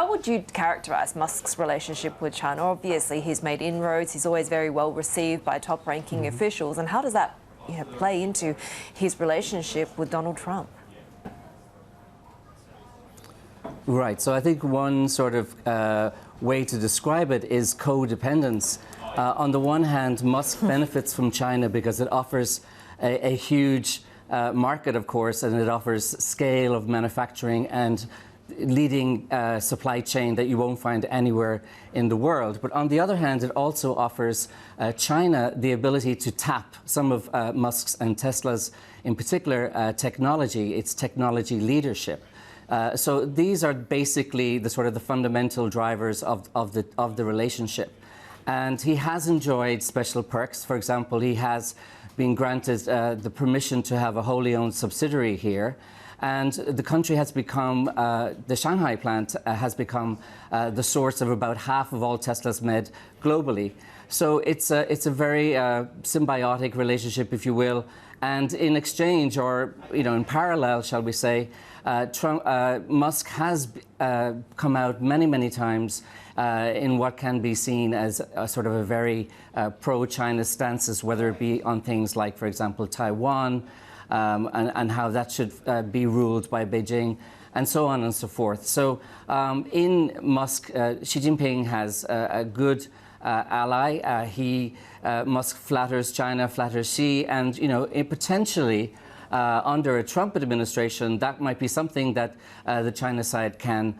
How would you characterise Musk's relationship with China? Obviously, he's made inroads. He's always very well received by top-ranking officials. And how does that play into his relationship with Donald Trump? Right. So I think one sort of way to describe it is codependence. On the one hand, Musk benefits from China because it offers a huge market, of course, and it offers scale of manufacturing and leading supply chain that you won't find anywhere in the world. But on the other hand, it also offers China the ability to tap some of Musk's and Tesla's, in particular, technology, its technology leadership. So these are basically the sort of the fundamental drivers of the relationship. And he has enjoyed special perks. For example, he has been granted the permission to have a wholly owned subsidiary here. And the country has become, the Shanghai plant has become the source of about half of all Teslas made globally. So it's a very symbiotic relationship, if you will. And in exchange, or in parallel, shall we say, Musk has come out many times in what can be seen as a sort of a very pro-China stances, whether it be on things like, for example, Taiwan, and how that should be ruled by Beijing, and so on and so forth. So in Musk, Xi Jinping has a good ally. Musk flatters China, flatters Xi, and potentially under a Trump administration, that might be something that the China side can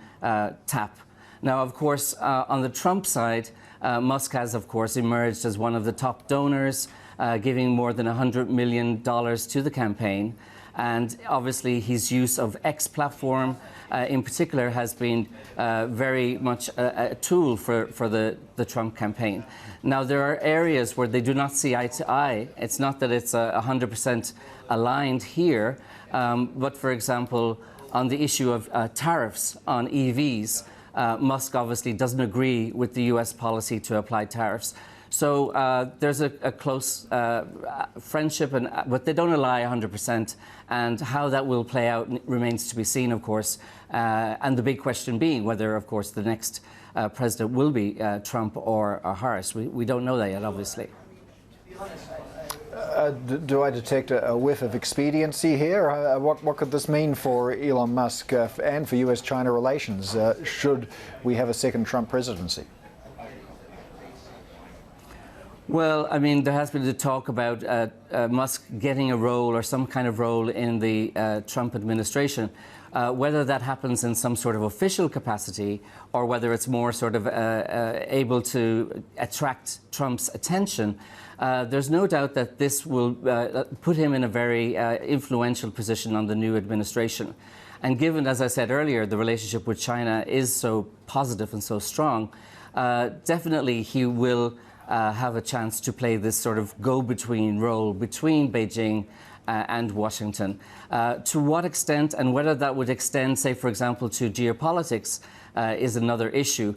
tap. Now, of course, on the Trump side, Musk has, of course, emerged as one of the top donors, giving more than $100 million to the campaign. And obviously, his use of X platform in particular has been very much a tool for the Trump campaign. Now, there are areas where they do not see eye to eye. It's not that it's 100% aligned here, but for example, on the issue of tariffs on EVs, Musk obviously doesn't agree with the US policy to apply tariffs. So there's a close friendship, but they don't ally 100%. And how that will play out remains to be seen, of course. And the big question being whether, of course, the next president will be Trump or Harris. We don't know that yet, obviously. Do I detect a whiff of expediency here? What could this mean for Elon Musk and for US-China relations should we have a second Trump presidency? Well, I mean, there has been the talk about Musk getting a role or some kind of role in the Trump administration. Whether that happens in some sort of official capacity or whether it's more sort of able to attract Trump's attention, there's no doubt that this will put him in a very influential position on the new administration. And given, as I said earlier, the relationship with China is so positive and so strong, definitely he will have a chance to play this sort of go-between role between Beijing and Washington. To what extent and whether that would extend, say, for example, to geopolitics is another issue.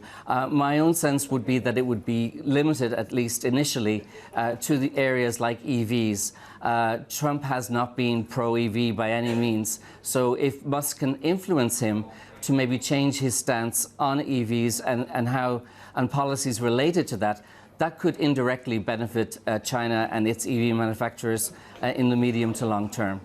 My own sense would be that it would be limited, at least initially, to the areas like EVs. Trump has not been pro-EV by any means. So if Musk can influence him to maybe change his stance on EVs and policies related to that, that could indirectly benefit China and its EV manufacturers in the medium to long term.